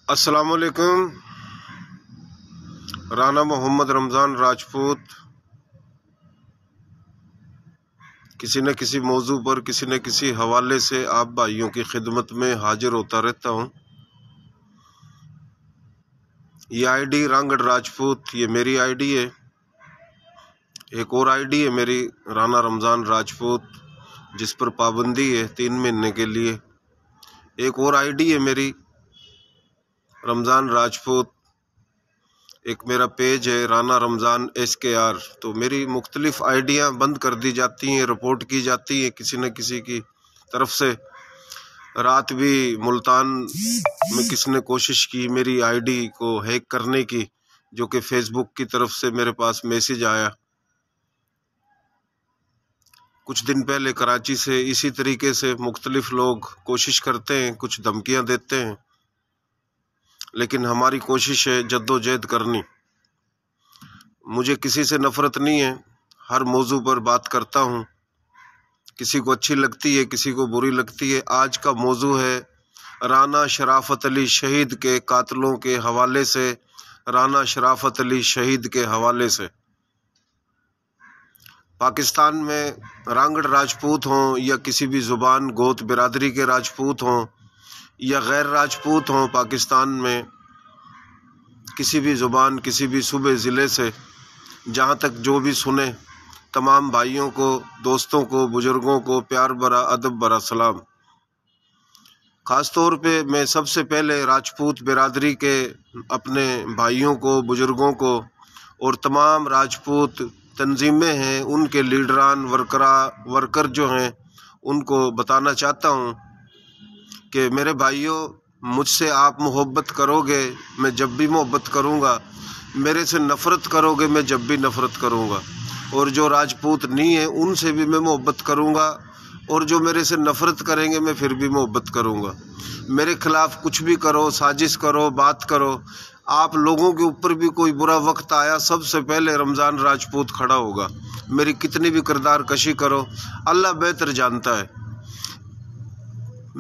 السلام علیکم۔ رانا محمد رمضان راجپوت کسی نہ کسی موضوع پر کسی نہ کسی حوالے سے آپ بھائیوں کی خدمت میں حاضر ہوتا رہتا ہوں۔ یہ آئی ڈی رانگڑ راجپوت یہ میری آئی ڈی ہے۔ ایک اور آئی ڈی ہے میری رانا رمضان راجپوت جس پر پابندی ہے 3 مہینے کے لیے۔ ایک اور آئی ڈی ہے میری رمضان راجپوت۔ ایک میرا پیج ہے رانا رمضان SKR۔ تو میری مختلف آئیڈیاں بند کر دی جاتی ہیں، رپورٹ کی جاتی ہیں کسی نہ کسی کی طرف سے۔ رات بھی ملتان میں کسی نے کوشش کی میری آئی ڈی کو ہیک کرنے کی، جو کہ فیس بک کی طرف سے میرے پاس میسج آیا۔ کچھ دن پہلے کراچی سے اسی طریقے سے مختلف لوگ کوشش کرتے ہیں، کچھ دھمکیاں دیتے ہیں، لیکن ہماری کوشش ہے جدوجہد کرنی۔ مجھے کسی سے نفرت نہیں ہے، ہر موضوع پر بات کرتا ہوں، کسی کو اچھی لگتی ہے کسی کو بری لگتی ہے۔ آج کا موضوع ہے رانا شرافت علی شہید کے قاتلوں کے حوالے سے، رانا شرافت علی شہید کے حوالے سے۔ پاکستان میں رانگڑ راجپوت ہوں یا کسی بھی زبان گوت برادری کے راجپوت ہوں یا غیر راجپوت ہوں، پاکستان میں کسی بھی زبان کسی بھی صوبے ضلع سے، جہاں تک جو بھی سنے، تمام بھائیوں کو، دوستوں کو، بزرگوں کو پیار بھرا ادب بھرا سلام۔ خاص طور پہ میں سب سے پہلے راجپوت برادری کے اپنے بھائیوں کو، بزرگوں کو اور تمام راجپوت تنظیمیں ہیں، ان کے لیڈران ورکر جو ہیں، ان کو بتانا چاہتا ہوں کہ میرے بھائیوں، مجھ سے آپ محبت کرو گے میں جب بھی محبت کروں گا، میرے سے نفرت کرو گے میں جب بھی نفرت کروں گا، اور جو راجپوت نہیں ہیں ان سے بھی میں محبت کروں گا، اور جو میرے سے نفرت کریں گے میں پھر بھی محبت کروں گا۔ میرے خلاف کچھ بھی کرو، سازش کرو، بات کرو، آپ لوگوں کے اوپر بھی کوئی برا وقت آیا، سب سے پہلے رمضان راجپوت کھڑا ہوگا۔ میری کتنی بھی کردار کشی کرو، اللہ بہتر جانتا ہے۔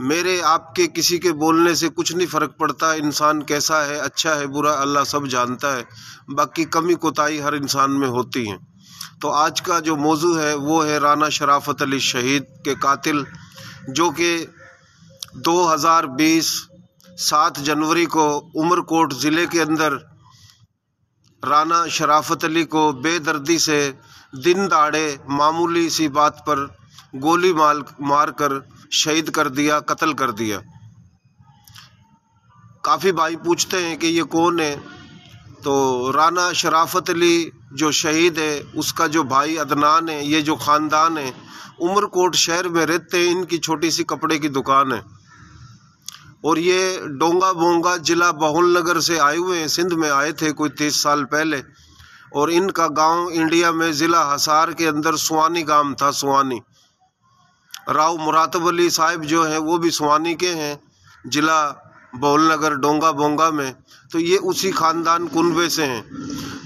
میرے آپ کے کسی کے بولنے سے کچھ نہیں فرق پڑتا، انسان کیسا ہے، اچھا ہے برا، اللہ سب جانتا ہے، باقی کمی کوتاہی ہر انسان میں ہوتی ہیں۔ تو آج کا جو موضوع ہے وہ ہے رانا شرافت علی شہید کے قاتل، جو کہ 2020 7 جنوری کو عمرکوٹ ضلع کے اندر رانا شرافت علی کو بے دردی سے دن دہاڑے معمولی سی بات پر گولی مار کر شہید کر دیا، قتل کر دیا۔ کافی بھائی پوچھتے ہیں کہ یہ کون ہے، تو رانا شرافت علی جو شہید ہے اس کا جو بھائی عدنان ہے، یہ جو خاندان ہے عمرکوٹ شہر میں رہتے ہیں، ان کی چھوٹی سی کپڑے کی دکان ہے، اور یہ ڈونگا بونگا ضلع بہول نگر سے آئے ہوئے ہیں، سندھ میں آئے تھے کوئی 30 سال پہلے، اور ان کا گاؤں انڈیا میں ضلع ہسار کے اندر سوانی گام تھا۔ سوانی راؤ مراتب علی صاحب جو ہیں وہ بھی سوانی کے ہیں، ضلع بہول نگر ڈونگا بونگا میں، تو یہ اسی خاندان کنبے سے ہیں۔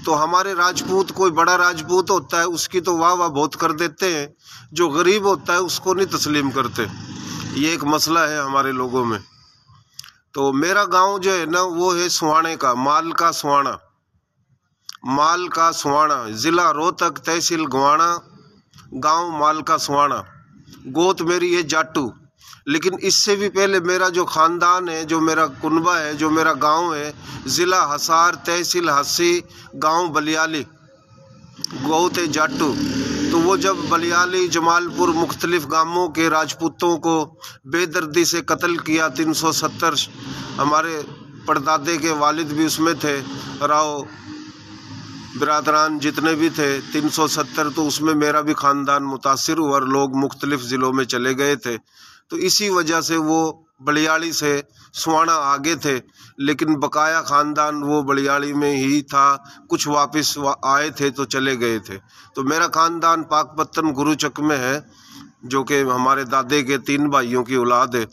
تو ہمارے راجپوت کوئی بڑا راجپوت ہوتا ہے اس کی تو واہ واہ بہت کر دیتے ہیں، جو غریب ہوتا ہے اس کو نہیں تسلیم کرتے، یہ ایک مسئلہ ہے ہمارے لوگوں میں۔ تو میرا گاؤں جو ہے نا وہ ہے سوانے کا، مال کا سوانا، مال کا سوانا، ضلع روہتک، تحصیل گوانا، گاؤں مال کا سوانا، گوت میری ہے جاٹو۔ لیکن اس سے بھی پہلے میرا جو خاندان ہے، جو میرا کنبہ ہے، جو میرا گاؤں ہے، ضلع ہسار، تحصیل ہسی، گاؤں بلیالی، گوت جاٹو۔ تو وہ جب بلیالی، جمال پور، مختلف گاموں کے راجپوتوں کو بے دردی سے قتل کیا، 370 ہمارے پردادے کے والد بھی اس میں تھے، راؤ برادران جتنے بھی تھے 370، تو اس میں میرا بھی خاندان متاثر ہوا اور لوگ مختلف ضلعوں میں چلے گئے تھے۔ تو اسی وجہ سے وہ بلیاڑی سے سوانا آگے تھے، لیکن بقایا خاندان وہ بلیاڑی میں ہی تھا، کچھ واپس آئے تھے تو چلے گئے تھے۔ تو میرا خاندان پاک پتن گرو چک میں ہے، جو کہ ہمارے دادے کے 3 بھائیوں کی اولاد ہے۔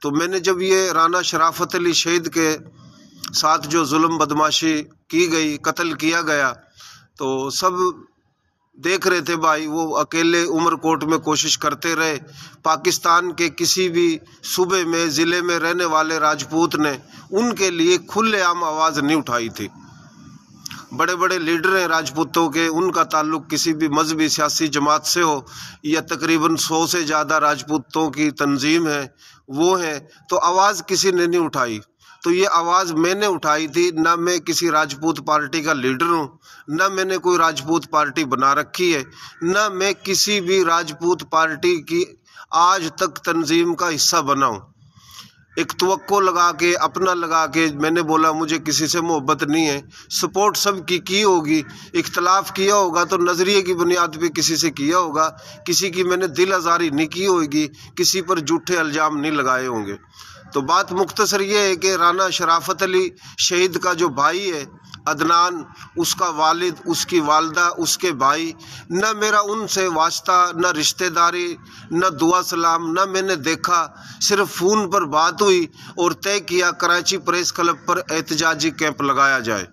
تو میں نے جب یہ رانا شرافت علی شہید کے ساتھ جو ظلم بدماشی کی گئی، قتل کیا گیا، تو سب دیکھ رہے تھے بھائی، وہ اکیلے عمرکوٹ میں کوشش کرتے رہے، پاکستان کے کسی بھی صوبے میں ضلع میں رہنے والے راجپوت نے ان کے لیے کھلے عام آواز نہیں اٹھائی تھی۔ بڑے بڑے لیڈر ہیں راجپوتوں کے، ان کا تعلق کسی بھی مذہبی سیاسی جماعت سے ہو یا تقریباً 100 سے زیادہ راجپوتوں کی تنظیم ہے وہ ہیں، تو آواز کسی نے نہیں اٹھائی۔ تو یہ آواز میں نے اٹھائی تھی، نہ میں کسی راجپوت پارٹی کا لیڈر ہوں، نہ میں نے کوئی راجپوت پارٹی بنا رکھی ہے، نہ میں کسی بھی راجپوت پارٹی کی آج تک تنظیم کا حصہ بنا ہوں۔ ایک توقع لگا کے، اپنا لگا کے میں نے بولا مجھے کسی سے محبت نہیں ہے، سپورٹ سب کی ہوگی، اختلاف کیا ہوگا تو نظریے کی بنیاد پہ کسی سے کیا ہوگا، کسی کی میں نے دل آزاری نہیں کی ہوگی، کسی پر جھوٹے الزام نہیں لگائے ہوں گے۔ تو بات مختصر یہ ہے کہ رانا شرافت علی شہید کا جو بھائی ہے عدنان، اس کا والد، اس کی والدہ، اس کے بھائی، نہ میرا ان سے واسطہ، نہ رشتہ داری، نہ دعا سلام، نہ میں نے دیکھا، صرف فون پر بات ہوئی اور طے کیا کراچی پریس کلب پر احتجاجی کیمپ لگایا جائے۔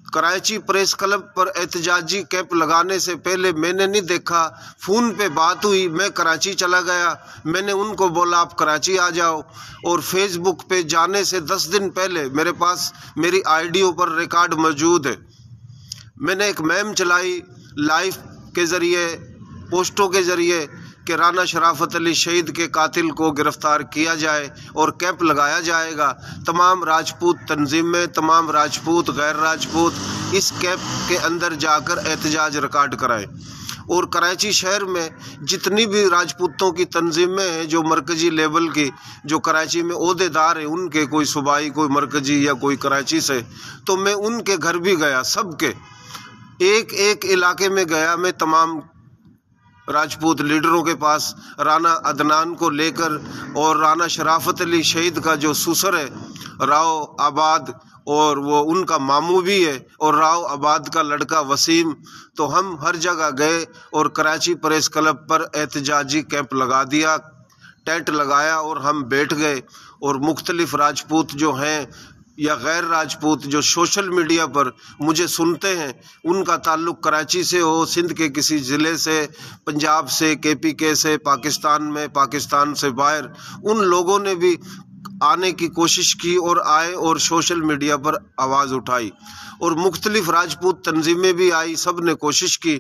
کراچی پریس کلب پر احتجاجی کیمپ لگانے سے پہلے میں نے نہیں دیکھا، فون پہ بات ہوئی، میں کراچی چلا گیا، میں نے ان کو بولا آپ کراچی آ جاؤ، اور فیس بک پہ جانے سے 10 دن پہلے میرے پاس میری آئیڈیو پر ریکارڈ موجود ہے، میں نے ایک مہم چلائی لائف کے ذریعے، پوسٹوں کے ذریعے کہ رانا شرافت علی شہید کے قاتل کو گرفتار کیا جائے اور کیمپ لگایا جائے گا۔ تمام راجپوت تنظیمیں، تمام راجپوت غیر راجپوت اس کیمپ کے اندر جا کر احتجاج ریکارڈ کرائیں، اور کراچی شہر میں جتنی بھی راجپوتوں کی تنظیمیں ہیں جو مرکزی لیول کی، جو کراچی میں عہدے دار ہیں، ان کے کوئی صوبائی، کوئی مرکزی یا کوئی کراچی سے، تو میں ان کے گھر بھی گیا، سب کے ایک ایک علاقے میں گیا، میں تمام راجپوت لیڈروں کے پاس رانا عدنان کو لے کر، اور رانا شرافت علی شہید کا جو سسر ہے راؤ آباد، اور وہ ان کا ماموں بھی ہے، اور راؤ آباد کا لڑکا وسیم، تو ہم ہر جگہ گئے اور کراچی پریس کلب پر احتجاجی کیمپ لگا دیا، ٹینٹ لگایا اور ہم بیٹھ گئے، اور مختلف راجپوت جو ہیں یا غیر راجپوت جو سوشل میڈیا پر مجھے سنتے ہیں، ان کا تعلق کراچی سے ہو، سندھ کے کسی ضلع سے، پنجاب سے، KPK سے، پاکستان میں، پاکستان سے باہر، ان لوگوں نے بھی آنے کی کوشش کی اور آئے اور سوشل میڈیا پر آواز اٹھائی، اور مختلف راجپوت تنظیمیں بھی آئی، سب نے کوشش کی،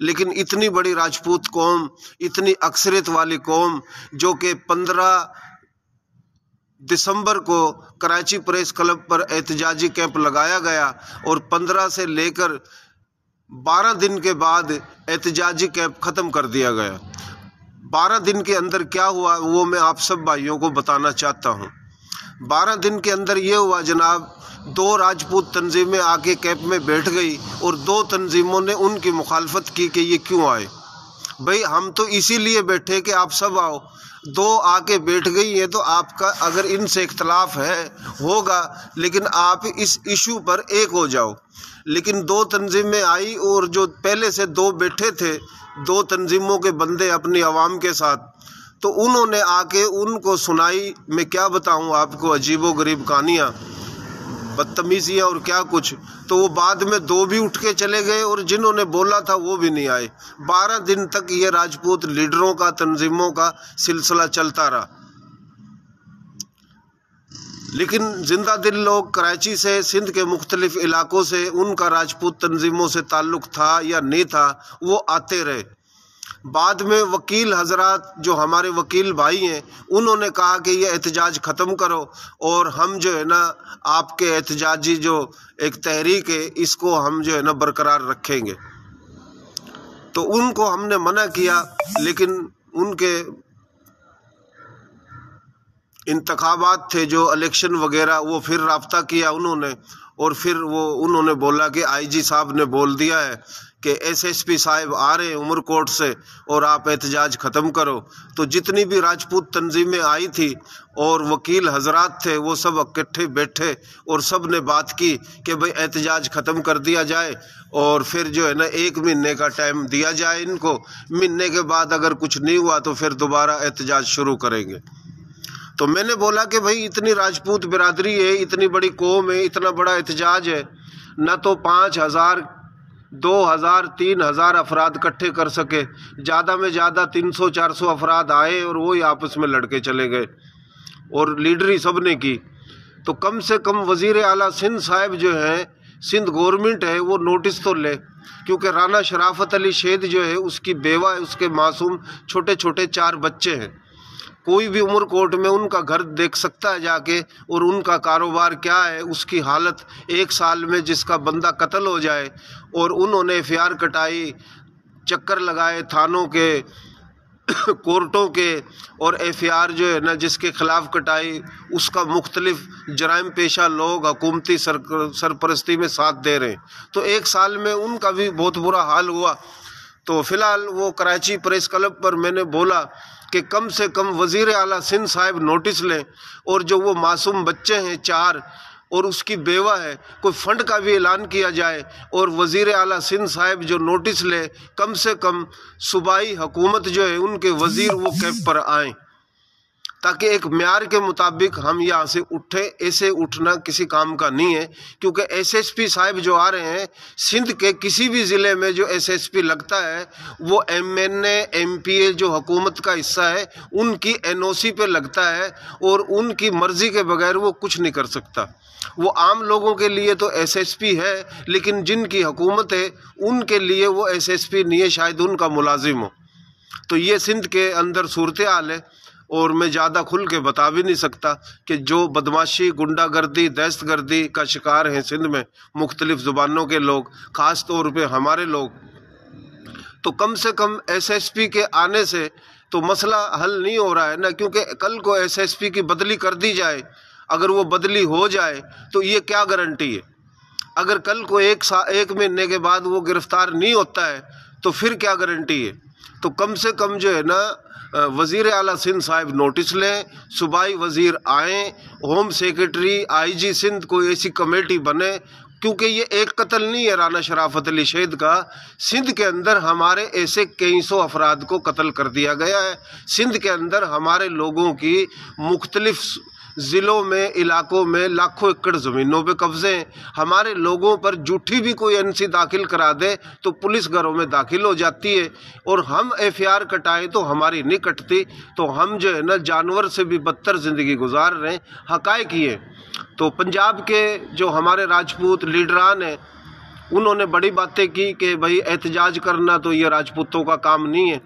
لیکن اتنی بڑی راجپوت قوم، اتنی اکثریت والی قوم، جو کہ 15 دسمبر کو کراچی پریس کلب پر احتجاجی کیمپ لگایا گیا، اور 15 سے لے کر 12 دن کے بعد احتجاجی کیمپ ختم کر دیا گیا۔ 12 دن کے اندر کیا ہوا وہ میں آپ سب بھائیوں کو بتانا چاہتا ہوں۔ 12 دن کے اندر یہ ہوا جناب، 2 راجپوت تنظیمیں آ کے کیمپ میں بیٹھ گئی، اور 2 تنظیموں نے ان کی مخالفت کی کہ یہ کیوں آئے۔ بھئی ہم تو اسی لیے بیٹھے کہ آپ سب آؤ، 2 آ کے بیٹھ گئی ہیں تو آپ کا اگر ان سے اختلاف ہوگا، لیکن آپ اس ایشو پر ایک ہو جاؤ۔ لیکن 2 تنظیمیں آئی، اور جو پہلے سے 2 بیٹھے تھے، 2 تنظیموں کے بندے اپنی عوام کے ساتھ، تو انہوں نے آ کے ان کو سنائی، میں کیا بتاؤں آپ کو، عجیب و غریب کہانیاں، بدتمیزیاں اور کیا کچھ، تو وہ بعد میں 2 بھی اٹھ کے چلے گئے، اور جنہوں نے بولا تھا وہ بھی نہیں آئے۔ 12 دن تک یہ راجپوت لیڈروں کا، تنظیموں کا سلسلہ چلتا رہا، لیکن زندہ دل لوگ کراچی سے، سندھ کے مختلف علاقوں سے، ان کا راجپوت تنظیموں سے تعلق تھا یا نہیں تھا، وہ آتے رہے۔ بعد میں وکیل حضرات جو ہمارے وکیل بھائی ہیں، انہوں نے کہا کہ یہ احتجاج ختم کرو، اور ہم جو ہے نا آپ کے احتجاجی جو ایک تحریک ہے اس کو ہم جو ہے نا برقرار رکھیں گے۔ تو ان کو ہم نے منع کیا، لیکن ان کے انتخابات تھے جو الیکشن وغیرہ، وہ پھر رابطہ کیا انہوں نے، اور پھر انہوں نے بولا کہ IG صاحب نے بول دیا ہے کہ SSP صاحب آ رہے ہیں عمر کوٹ سے، اور آپ احتجاج ختم کرو۔ تو جتنی بھی راجپوت تنظیمیں آئی تھی اور وکیل حضرات تھے، وہ سب اکٹھے بیٹھے اور سب نے بات کی کہ بھئی احتجاج ختم کر دیا جائے، اور پھر جو ہے نا 1 مہینے کا ٹائم دیا جائے ان کو، مہینے کے بعد اگر کچھ نہیں ہوا تو پھر دوبارہ احتجاج شروع کریں گے۔ تو میں نے بولا کہ بھئی اتنی راجپوت برادری ہے، اتنی بڑی قوم ہے، اتنا بڑا احتجاج ہے، نہ تو 5000 2000 3000 افراد اکٹھے کر سکے، زیادہ میں زیادہ 300 400 افراد آئے اور وہی آپس میں لڑکے چلے گئے، اور لیڈری سب نے کی۔ تو کم سے کم وزیر اعلیٰ سندھ صاحب جو ہیں، سندھ گورنمنٹ ہے، وہ نوٹس تو لے، کیونکہ رانا شرافت علی شہید جو ہے اس کی بیوہ ہے، اس کے معصوم چھوٹے چھوٹے 4 بچے ہیں۔ کوئی بھی عمر کوٹ میں ان کا گھر دیکھ سکتا ہے جا کے، اور ان کا کاروبار کیا ہے، اس کی حالت 1 سال میں جس کا بندہ قتل ہو جائے، اور انہوں نے FIR کٹائی، چکر لگائے تھانوں کے، کورٹوں کے، اور FIR جو ہے نا جس کے خلاف کٹائی، اس کا مختلف جرائم پیشہ لوگ حکومتی سرپرستی میں ساتھ دے رہے ہیں، تو 1 سال میں ان کا بھی بہت برا حال ہوا۔ تو فی الحال وہ کراچی پریس کلب پر میں نے بولا کہ کم سے کم وزیر اعلیٰ سندھ صاحب نوٹس لیں، اور جو وہ معصوم بچے ہیں 4 اور اس کی بیوہ ہے، کوئی فنڈ کا بھی اعلان کیا جائے، اور وزیر اعلیٰ سندھ صاحب جو نوٹس لے، کم سے کم صوبائی حکومت جو ہے ان کے وزیر وہ کیمپ پر آئیں، تاکہ ایک معیار کے مطابق ہم یہاں سے اٹھیں۔ ایسے اٹھنا کسی کام کا نہیں ہے، کیونکہ SSP صاحب جو آ رہے ہیں، سندھ کے کسی بھی ضلع میں جو SSP لگتا ہے وہ MNA MPA جو حکومت کا حصہ ہے ان کی NOC پہ لگتا ہے، اور ان کی مرضی کے بغیر وہ کچھ نہیں کر سکتا۔ وہ عام لوگوں کے لیے تو SSP ہے، لیکن جن کی حکومت ہے ان کے لیے وہ SSP نہیں ہے، شاید ان کا ملازم ہو۔ تو یہ سندھ کے اندر صورتحال ہے، اور میں زیادہ کھل کے بتا بھی نہیں سکتا کہ جو بدماشی، گنڈا گردی، دہشت گردی کا شکار ہیں سندھ میں مختلف زبانوں کے لوگ، خاص طور پہ ہمارے لوگ، تو کم سے کم SSP کے آنے سے تو مسئلہ حل نہیں ہو رہا ہے نا، کیونکہ کل کو SSP کی بدلی کر دی جائے، اگر وہ بدلی ہو جائے تو یہ کیا گارنٹی ہے؟ اگر کل کو 1 مہینے کے بعد وہ گرفتار نہیں ہوتا ہے تو پھر کیا گارنٹی ہے؟ تو کم سے کم جو ہے نا وزیر اعلیٰ سندھ صاحب نوٹس لیں، صوبائی وزیر آئیں، ہوم سیکرٹری IG سندھ کوئی ایسی کمیٹی بنے، کیونکہ یہ ایک قتل نہیں ہے رانا شرافت علی شہید کا، سندھ کے اندر ہمارے ایسے کئی سو افراد کو قتل کر دیا گیا ہے۔ سندھ کے اندر ہمارے لوگوں کی مختلف ضلعوں میں، علاقوں میں لاکھوں ایکڑ زمینوں پہ قبضے ہیں، ہمارے لوگوں پر جھوٹی بھی کوئی NC داخل کرا دے تو پولیس گھروں میں داخل ہو جاتی ہے، اور ہم FIR کٹائیں تو ہماری نہیں کٹتی، تو ہم جو ہے نا جانور سے بھی بدتر زندگی گزار رہے ہیں۔ حقائق یہ، تو پنجاب کے جو ہمارے راجپوت لیڈران ہیں انہوں نے بڑی باتیں کی کہ بھائی احتجاج کرنا تو یہ راجپوتوں کا کام نہیں ہے،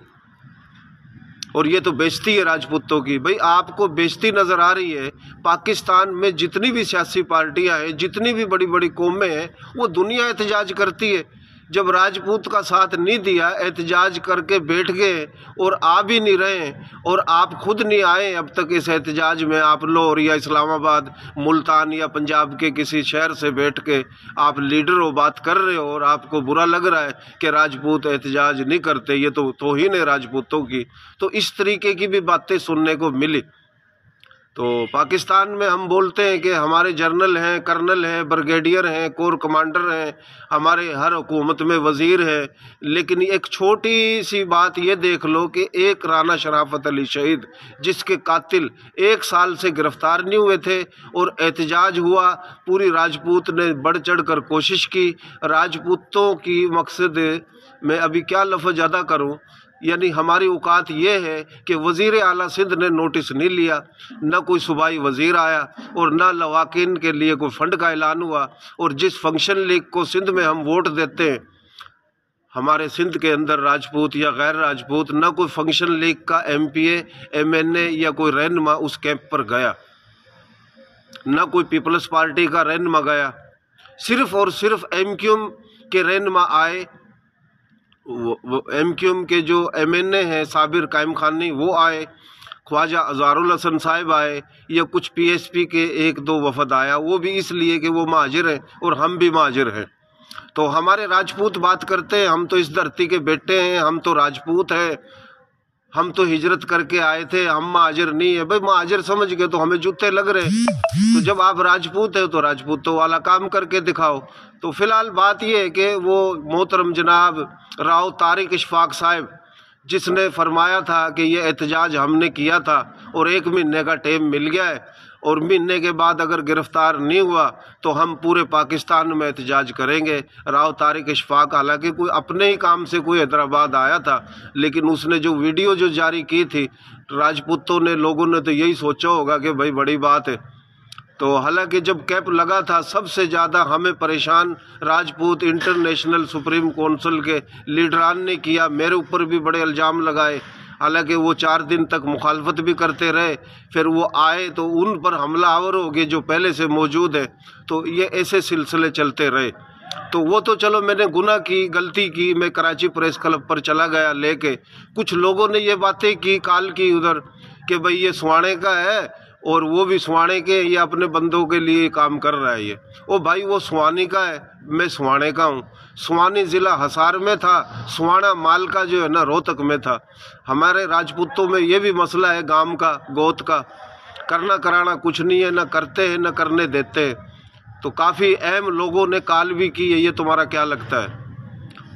اور یہ تو بیزتی ہے راجپوتوں کی۔ بھائی آپ کو بیزتی نظر آ رہی ہے؟ پاکستان میں جتنی بھی سیاسی پارٹیاں ہیں، جتنی بھی بڑی بڑی قومیں ہیں، وہ دنیا احتجاج کرتی ہے۔ جب راجپوت کا ساتھ نہیں دیا، احتجاج کر کے بیٹھ گئے اور آ بھی نہیں رہے، اور آپ خود نہیں آئے اب تک اس احتجاج میں، آپ لاہور یا اسلام آباد، ملتان یا پنجاب کے کسی شہر سے بیٹھ کے آپ لیڈر ہو، بات کر رہے ہو، اور آپ کو برا لگ رہا ہے کہ راجپوت احتجاج نہیں کرتے، یہ تو توہین ہے راجپوتوں کی۔ تو اس طریقے کی بھی باتیں سننے کو ملی۔ تو پاکستان میں ہم بولتے ہیں کہ ہمارے جنرل ہیں، کرنل ہیں، بریگیڈیئر ہیں، کور کمانڈر ہیں، ہمارے ہر حکومت میں وزیر ہے، لیکن ایک چھوٹی سی بات یہ دیکھ لو کہ ایک رانا شرافت علی شہید جس کے قاتل 1 سال سے گرفتار نہیں ہوئے تھے، اور احتجاج ہوا، پوری راجپوت نے بڑھ چڑھ کر کوشش کی۔ راجپوتوں کی مقصد میں ابھی کیا لفظ ادا کروں، یعنی ہماری اوقات یہ ہے کہ وزیر اعلیٰ سندھ نے نوٹس نہیں لیا، نہ کوئی صوبائی وزیر آیا، اور نہ لواحقین کے لیے کوئی فنڈ کا اعلان ہوا، اور جس فنکشن لیگ کو سندھ میں ہم ووٹ دیتے ہیں، ہمارے سندھ کے اندر راجپوت یا غیر راجپوت، نہ کوئی فنکشن لیگ کا MPA MNA یا کوئی رہنما اس کیمپ پر گیا، نہ کوئی پیپلز پارٹی کا رہنما گیا، صرف اور صرف MQM کے رہنما آئے، MQM کے جو MNA ہیں صابر قائم خانی وہ آئے، خواجہ اظہار الحسن صاحب آئے، یا کچھ PSP کے 1-2 وفد آیا، وہ بھی اس لیے کہ وہ مہاجر ہیں اور ہم بھی مہاجر ہیں۔ تو ہمارے راجپوت بات کرتے ہیں، ہم تو اس دھرتی کے بیٹے ہیں، ہم تو راجپوت ہیں، ہم تو ہجرت کر کے آئے تھے، ہم مہاجر نہیں ہیں۔ بھائی مہاجر سمجھ گئے تو ہمیں جوتے لگ رہے، تو جب آپ راجپوت ہیں تو راجپوتوں والا کام کر کے دکھاؤ۔ تو فی الحال بات یہ ہے کہ وہ محترم جناب راؤ طارق اشفاق صاحب جس نے فرمایا تھا کہ یہ احتجاج ہم نے کیا تھا اور 1 مہینے کا ٹائم مل گیا ہے، اور مہینے کے بعد اگر گرفتار نہیں ہوا تو ہم پورے پاکستان میں احتجاج کریں گے۔ راؤ طارق اشفاق حالانکہ کوئی اپنے ہی کام سے کوئی حیدرآباد آیا تھا، لیکن اس نے جو ویڈیو جو جاری کی تھی، راجپوتوں نے، لوگوں نے تو یہی سوچا ہوگا کہ بھائی بڑی بات ہے، تو حالانکہ جب کیمپ لگا تھا سب سے زیادہ ہمیں پریشان راجپوت انٹرنیشنل سپریم کونسل کے لیڈران نے کیا، میرے اوپر بھی بڑے الزام لگائے، حالانکہ وہ 4 دن تک مخالفت بھی کرتے رہے، پھر وہ آئے تو ان پر حملہ آور ہو گئے جو پہلے سے موجود ہے، تو یہ ایسے سلسلے چلتے رہے۔ تو وہ تو چلو میں نے گناہ کی، غلطی کی، میں کراچی پریس کلب پر چلا گیا لے کے، کچھ لوگوں نے یہ باتیں کی، کال کی ادھر کہ بھئی یہ سوانے کا ہے اور وہ بھی سوانے کے، یہ اپنے بندوں کے لیے کام کر رہا ہے یہ۔ او بھائی وہ سوانی کا ہے، میں سوانے کا ہوں، سوانی ضلع حصار میں تھا، سوانا مال کا جو ہے نا روہتک میں تھا۔ ہمارے راجپوتوں میں یہ بھی مسئلہ ہے گام کا، گوت کا، کرنا کرانا کچھ نہیں ہے، نہ کرتے ہیں نہ کرنے دیتے ہیں۔ تو کافی اہم لوگوں نے کال بھی کی ہے، یہ تمہارا کیا لگتا ہے؟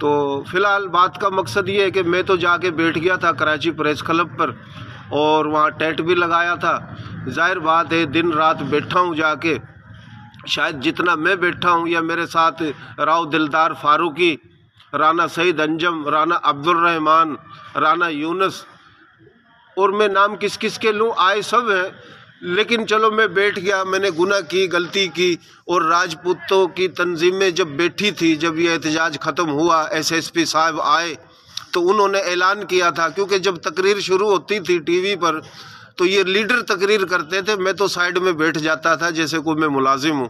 تو فی الحال بات کا مقصد یہ ہے کہ میں تو جا کے بیٹھ گیا تھا کراچی پریس کلب پر اور وہاں ٹینٹ بھی لگایا تھا، ظاہر بات ہے دن رات بیٹھا ہوں جا کے، شاید جتنا میں بیٹھا ہوں یا میرے ساتھ راؤ دلدار فاروقی، رانا سعید انجم، رانا عبد الرحمن، رانا یونس، اور میں نام کس کس کے لوں، آئے سب ہیں، لیکن چلو میں بیٹھ گیا، میں نے گناہ کی، غلطی کی۔ اور راجپوتوں کی تنظیمیں جب بیٹھی تھی، جب یہ احتجاج ختم ہوا، ایس ایس پی صاحب آئے تو انہوں نے اعلان کیا تھا، کیونکہ جب تقریر شروع ہوتی تھی ٹی وی پر تو یہ لیڈر تقریر کرتے تھے، میں تو سائیڈ میں بیٹھ جاتا تھا جیسے کوئی میں ملازم ہوں،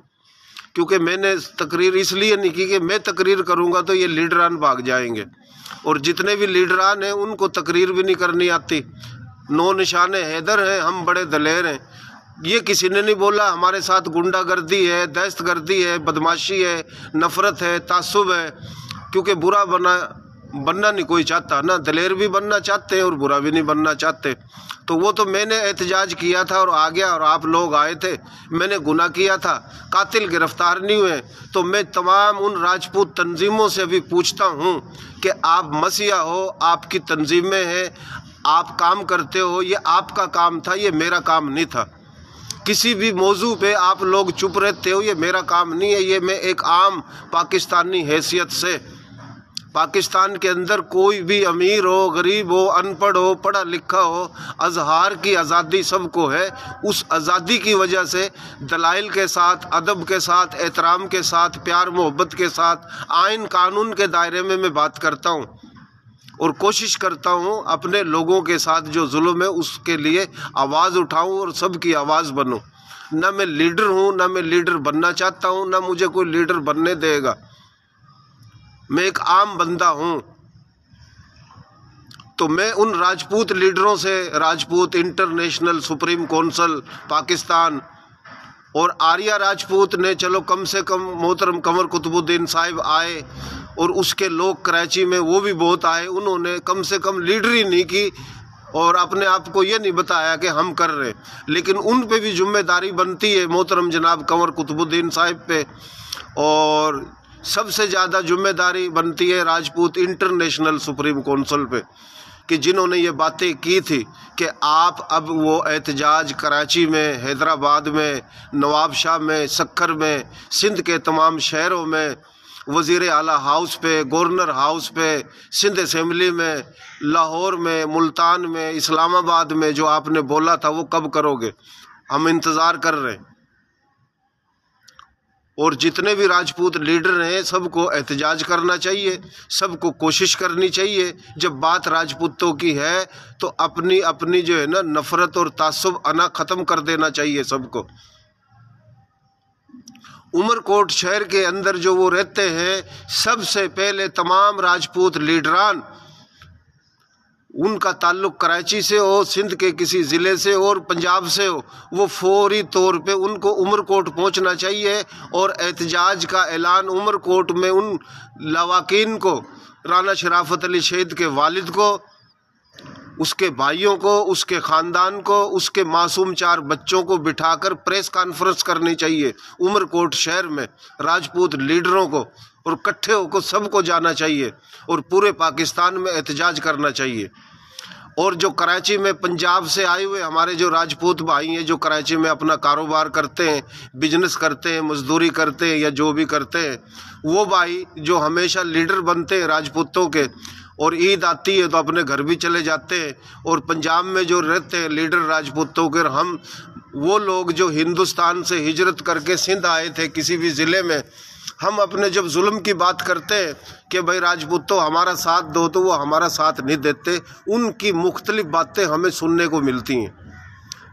کیونکہ میں نے تقریر اس لیے نہیں کی کہ میں تقریر کروں گا تو یہ لیڈران بھاگ جائیں گے، اور جتنے بھی لیڈران ہیں ان کو تقریر بھی نہیں کرنی آتی۔ 9 نشان حیدر ہیں، ہم بڑے دلیر ہیں، یہ کسی نے نہیں بولا ہمارے ساتھ گنڈا گردی ہے، دہشت گردی ہے، بدماشی ہے، نفرت ہے، تعصب ہے، کیونکہ برا بننا نہیں کوئی چاہتا نا، دلیر بھی بننا چاہتے ہیں اور برا بھی نہیں بننا چاہتے۔ تو وہ تو میں نے احتجاج کیا تھا اور آ گیا، اور آپ لوگ آئے تھے، میں نے گناہ کیا تھا، قاتل گرفتار نہیں ہوئے، تو میں تمام ان راجپوت تنظیموں سے بھی پوچھتا ہوں کہ آپ مسیحا ہو، آپ کی تنظیمیں ہیں، آپ کام کرتے ہو، یہ آپ کا کام تھا، یہ میرا کام نہیں تھا۔ کسی بھی موضوع پہ آپ لوگ چپ رہتے ہو، یہ میرا کام نہیں ہے، یہ میں ایک عام پاکستانی حیثیت سے، پاکستان کے اندر کوئی بھی امیر ہو، غریب ہو، ان پڑھ ہو، پڑھا لکھا ہو، اظہار کی آزادی سب کو ہے، اس آزادی کی وجہ سے دلائل کے ساتھ، ادب کے ساتھ، احترام کے ساتھ، پیار محبت کے ساتھ، آئین قانون کے دائرے میں بات کرتا ہوں، اور کوشش کرتا ہوں اپنے لوگوں کے ساتھ جو ظلم ہے اس کے لیے آواز اٹھاؤں اور سب کی آواز بنوں۔ نہ میں لیڈر ہوں، نہ میں لیڈر بننا چاہتا ہوں، نہ مجھے کوئی لیڈر بننے دے گا، میں ایک عام بندہ ہوں۔ تو میں ان راجپوت لیڈروں سے، Rajput international supreme council Pakistan اور آریہ راجپوت نے، چلو کم سے کم محترم قمر قطب الدین صاحب آئے اور اس کے لوگ کراچی میں وہ بھی بہت آئے، انہوں نے کم سے کم لیڈری نہیں کی اور اپنے آپ کو یہ نہیں بتایا کہ ہم کر رہے، لیکن ان پہ بھی ذمہ داری بنتی ہے محترم جناب قمر قطب الدین صاحب پہ، اور سب سے زیادہ ذمہ داری بنتی ہے راجپوت انٹرنیشنل سپریم کونسل پہ، کہ جنہوں نے یہ باتیں کی تھی کہ آپ اب وہ احتجاج کراچی میں، حیدرآباد میں، نواب شاہ میں، سکھر میں، سندھ کے تمام شہروں میں، وزیر اعلیٰ ہاؤس پہ، گورنر ہاؤس پہ، سندھ اسمبلی میں، لاہور میں، ملتان میں، اسلام آباد میں جو آپ نے بولا تھا وہ کب کرو گے؟ ہم انتظار کر رہے ہیں۔ اور جتنے بھی راجپوت لیڈر ہیں سب کو احتجاج کرنا چاہیے، سب کو کوشش کرنی چاہیے، جب بات راجپوتوں کی ہے تو اپنی جو ہے نا نفرت اور تعصب انا ختم کر دینا چاہیے سب کو۔ عمر کوٹ شہر کے اندر جو وہ رہتے ہیں، سب سے پہلے تمام راجپوت لیڈران، ان کا تعلق کراچی سے ہو، سندھ کے کسی ضلع سے اور پنجاب سے ہو، وہ فوری طور پہ ان کو عمر کوٹ پہنچنا چاہیے اور احتجاج کا اعلان عمر کوٹ میں ان لواحقین کو، رانا شرافت علی شہید کے والد کو، اس کے بھائیوں کو، اس کے خاندان کو، اس کے معصوم 4 بچوں کو بٹھا کر پریس کانفرنس کرنی چاہیے عمر کوٹ شہر میں، راجپوت لیڈروں کو، اور اکٹھے ہو کو سب کو جانا چاہیے اور پورے پاکستان میں احتجاج کرنا چاہیے۔ اور جو کراچی میں پنجاب سے آئے ہوئے ہمارے جو راجپوت بھائی ہیں، جو کراچی میں اپنا کاروبار کرتے ہیں، بزنس کرتے ہیں، مزدوری کرتے ہیں یا جو بھی کرتے ہیں، وہ بھائی جو ہمیشہ لیڈر بنتے ہیں راجپوتوں کے، اور عید آتی ہے تو اپنے گھر بھی چلے جاتے ہیں، اور پنجاب میں جو رہتے ہیں لیڈر راجپوتوں کے، ہم وہ لوگ جو ہندوستان سے ہجرت کر کے سندھ آئے تھے کسی بھی ضلع میں، ہم اپنے جب ظلم کی بات کرتے ہیں کہ بھائی راجپوتوں ہمارا ساتھ دو، تو وہ ہمارا ساتھ نہیں دیتے، ان کی مختلف باتیں ہمیں سننے کو ملتی ہیں۔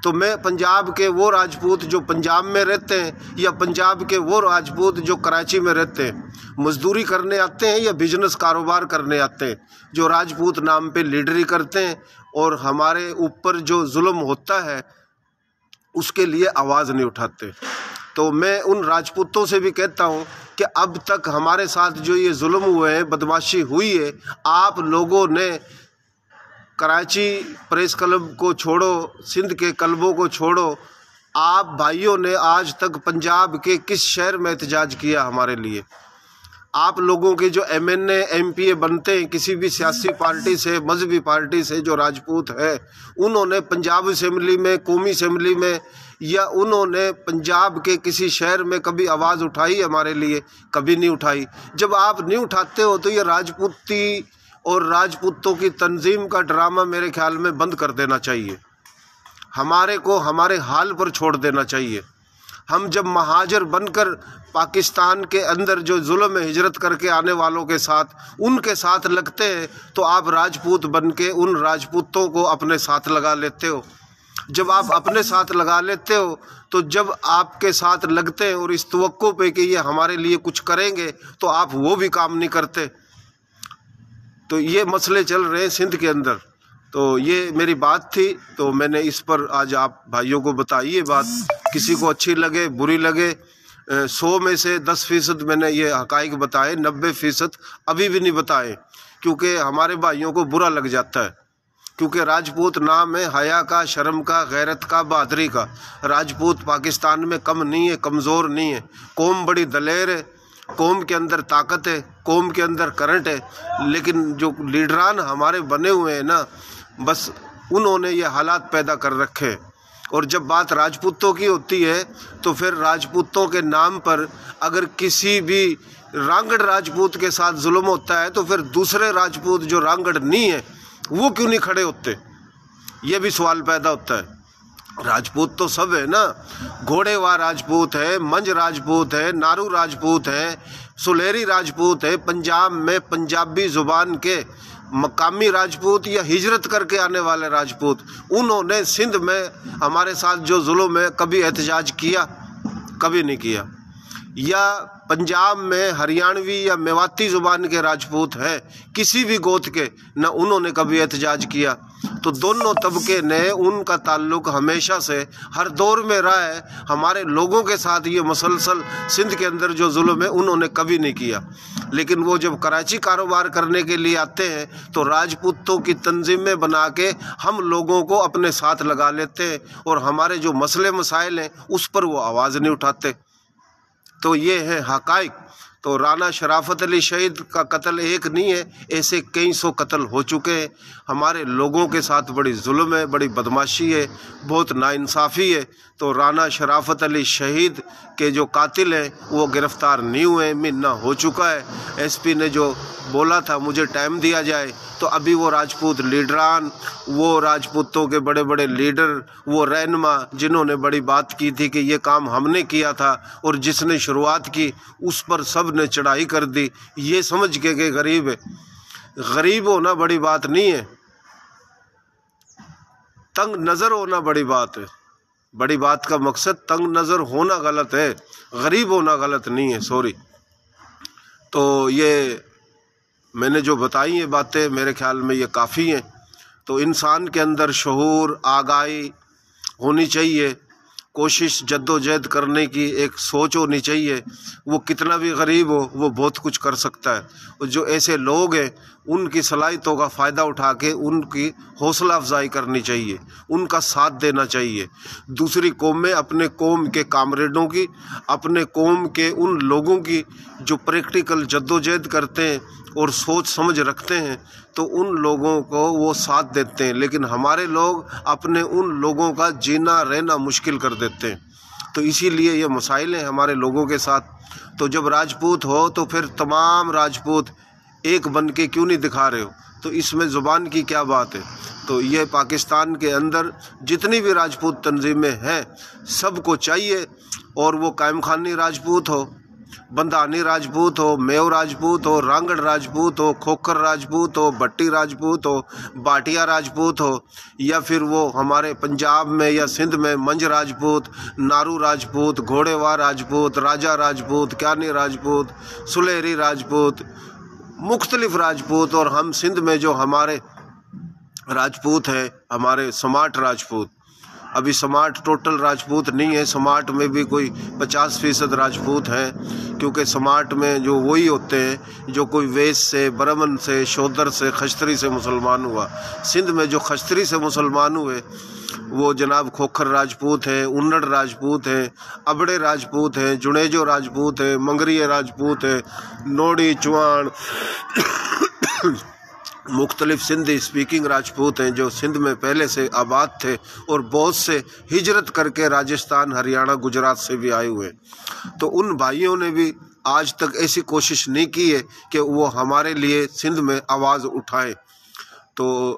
تو میں پنجاب کے وہ راجپوت جو پنجاب میں رہتے ہیں، یا پنجاب کے وہ راجپوت جو کراچی میں رہتے ہیں، مزدوری کرنے آتے ہیں یا بزنس کاروبار کرنے آتے ہیں، جو راجپوت نام پہ لیڈری کرتے ہیں اور ہمارے اوپر جو ظلم ہوتا ہے اس کے لیے آواز نہیں اٹھاتے، تو میں ان راجپوتوں سے بھی کہتا ہوں کہ اب تک ہمارے ساتھ جو یہ ظلم ہوئے ہیں، بدماشی ہوئی ہے، آپ لوگوں نے کراچی پریس کلب کو چھوڑو، سندھ کے کلبوں کو چھوڑو، آپ بھائیوں نے آج تک پنجاب کے کس شہر میں احتجاج کیا ہمارے لیے؟ آپ لوگوں کے جو M N A M P A بنتے ہیں کسی بھی سیاسی پارٹی سے، مذہبی پارٹی سے، جو راجپوت ہے، انہوں نے پنجاب اسمبلی میں، قومی اسمبلی میں، یا انہوں نے پنجاب کے کسی شہر میں کبھی آواز اٹھائی ہمارے لیے؟ کبھی نہیں اٹھائی۔ جب آپ نہیں اٹھاتے ہو تو یہ راجپوتی اور راجپوتوں کی تنظیم کا ڈرامہ میرے خیال میں بند کر دینا چاہیے، ہمارے کو ہمارے حال پر چھوڑ دینا چاہیے۔ ہم جب مہاجر بن کر پاکستان کے اندر جو ظلم میں ہجرت کر کے آنے والوں کے ساتھ، ان کے ساتھ لگتے ہیں، تو آپ راجپوت بن کے ان راجپوتوں کو اپنے ساتھ لگا لیتے ہو۔ جب آپ اپنے ساتھ لگا لیتے ہو تو جب آپ کے ساتھ لگتے ہیں اور اس توقع پہ کہ یہ ہمارے لیے کچھ کریں گے، تو آپ وہ بھی کام نہیں کرتے۔ تو یہ مسئلے چل رہے ہیں سندھ کے اندر، تو یہ میری بات تھی، تو میں نے اس پر آج آپ بھائیوں کو بتائی یہ بات، کسی کو اچھی لگے بری لگے، 100 میں سے 10% میں نے یہ حقائق بتائے، 90% ابھی بھی نہیں بتائے، کیونکہ ہمارے بھائیوں کو برا لگ جاتا ہے، کیونکہ راجپوت نام ہے حیا کا، شرم کا، غیرت کا، بہادری کا۔ راجپوت پاکستان میں کم نہیں ہے، کمزور نہیں ہے، قوم بڑی دلیر ہے، قوم کے اندر طاقت ہے، قوم کے اندر کرنٹ ہے، لیکن جو لیڈران ہمارے بنے ہوئے ہیں نا، بس انہوں نے یہ حالات پیدا کر رکھے۔ اور جب بات راجپوتوں کی ہوتی ہے تو پھر راجپوتوں کے نام پر اگر کسی بھی رانگڑ راجپوت کے ساتھ ظلم ہوتا ہے تو پھر دوسرے راجپوت جو رانگڑ نہیں ہیں وہ کیوں نہیں کھڑے ہوتے؟ یہ بھی سوال پیدا ہوتا ہے۔ راجپوت تو سب ہے نا، گھوڑے وار راجپوت ہے، منج راجپوت ہے، نارو راجپوت ہے، سلیری راجپوت ہے، پنجاب میں پنجابی زبان کے مقامی راجپوت یا ہجرت کر کے آنے والے راجپوت، انہوں نے سندھ میں ہمارے ساتھ جو ظلم ہے کبھی احتجاج کیا؟ کبھی نہیں کیا۔ یا پنجاب میں ہریانوی یا میواتی زبان کے راجپوت ہیں کسی بھی گوت کے، نہ انہوں نے کبھی احتجاج کیا۔ تو دونوں طبقے نے ان کا تعلق ہمیشہ سے ہر دور میں رہا ہے، ہمارے لوگوں کے ساتھ یہ مسلسل سندھ کے اندر جو ظلم ہے انہوں نے کبھی نہیں کیا۔ لیکن وہ جب کراچی کاروبار کرنے کے لیے آتے ہیں تو راجپوتوں کی تنظیمیں بنا کے ہم لوگوں کو اپنے ساتھ لگا لیتے ہیں، اور ہمارے جو مسئلے مسائل ہیں اس پر وہ آواز نہیں اٹھاتے۔ تو یہ ہے حقائق۔ تو رانا شرافت علی شہید کا قتل ایک نہیں ہے، ایسے کئی سو قتل ہو چکے ہیں۔ ہمارے لوگوں کے ساتھ بڑی ظلم ہے، بڑی بدماشی ہے، بہت ناانصافی ہے۔ تو رانا شرافت علی شہید کے جو قاتل ہیں وہ گرفتار نہیں ہوئے، مہینہ ہو چکا ہے۔ ایس پی نے جو بولا تھا مجھے ٹائم دیا جائے، تو ابھی وہ راجپوت لیڈران، وہ راجپوتوں کے بڑے بڑے لیڈر، وہ رہنما جنہوں نے بڑی بات کی تھی کہ یہ کام ہم نے کیا تھا، اور جس نے شروعات کی اس پر سب نے چڑھائی کر دی، یہ سمجھ کے کہ غریب ہے۔ غریب ہونا بڑی بات نہیں ہے، تنگ نظر ہونا بڑی بات ہے۔ بڑی بات کا مقصد تنگ نظر ہونا غلط ہے، غریب ہونا غلط نہیں ہے، سوری۔ تو یہ میں نے جو بتائی یہ باتیں میرے خیال میں یہ کافی ہیں۔ تو انسان کے اندر شعور، آگاہی ہونی چاہیے، کوشش جد و جہد کرنے کی ایک سوچ ہونی چاہیے۔ وہ کتنا بھی غریب ہو وہ بہت کچھ کر سکتا ہے، اور جو ایسے لوگ ہیں ان کی صلاحیتوں کا فائدہ اٹھا کے ان کی حوصلہ افزائی کرنی چاہیے، ان کا ساتھ دینا چاہیے۔ دوسری قومیں اپنے قوم کے کامریڈوں کی، اپنے قوم کے ان لوگوں کی جو پریکٹیکل جد و جہد کرتے ہیں اور سوچ سمجھ رکھتے ہیں، تو ان لوگوں کو وہ ساتھ دیتے ہیں، لیکن ہمارے لوگ اپنے ان لوگوں کا جینا رہنا مشکل کر دیتے ہیں۔ تو اسی لیے یہ مسائل ہیں ہمارے لوگوں کے ساتھ۔ تو جب راجپوت ہو تو پھر تمام راجپوت ایک بن کے کیوں نہیں دکھا رہے ہو؟ تو اس میں زبان کی کیا بات ہے؟ تو یہ پاکستان کے اندر جتنی بھی راجپوت تنظیمیں ہیں سب کو چاہیے، اور وہ قائم خانی راجپوت ہو، بندھانی راجپوت ہو، میو راجپوت ہو، رانگڑ راجپوت ہو، کھوکھر راجپوت ہو، بھٹی راجپوت ہو، باٹیا راجپوت ہو، یا پھر وہ ہمارے پنجاب میں یا سندھ میں منج راجپوت، نارو راجپوت، گھوڑے وار راجپوت، راجا راجپوت، کیانی راجپوت، سلیری راجپوت، مختلف راجپوت، اور ہم سندھ میں جو ہمارے راجپوت ہیں ہمارے سماٹ راجپوت، ابھی سماٹ ٹوٹل راجپوت نہیں ہے، سماٹ میں بھی کوئی 50% راجپوت ہیں، کیونکہ سماٹ میں جو وہی ہوتے ہیں جو کوئی ویس سے، برہمن سے، شودر سے، خشتری سے مسلمان ہوا۔ سندھ میں جو خشتری سے مسلمان ہوئے وہ جناب کھوکھر راجپوت ہیں، انڑ راجپوت ہیں، ابڑے راجپوت ہیں، جنیجو راجپوت ہیں، منگریے راجپوت ہیں، نوڑی، چوان مختلف سندھی اسپیکنگ راجپوت ہیں جو سندھ میں پہلے سے آباد تھے، اور بہت سے ہجرت کر کے راجستھان، ہریانہ، گجرات سے بھی آئے ہوئے۔ تو ان بھائیوں نے بھی آج تک ایسی کوشش نہیں کی ہے کہ وہ ہمارے لیے سندھ میں آواز اٹھائیں۔ تو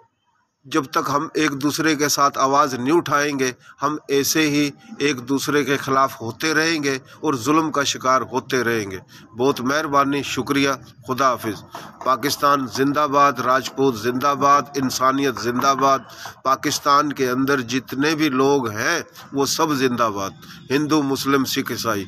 جب تک ہم ایک دوسرے کے ساتھ آواز نہیں اٹھائیں گے ہم ایسے ہی ایک دوسرے کے خلاف ہوتے رہیں گے اور ظلم کا شکار ہوتے رہیں گے۔ بہت مہربانی، شکریہ، خدا حافظ۔ پاکستان زندہ باد، راجپوت زندہ باد، انسانیت زندہ باد۔ پاکستان کے اندر جتنے بھی لوگ ہیں وہ سب زندہ باد، ہندو، مسلم، سکھ، عیسائی۔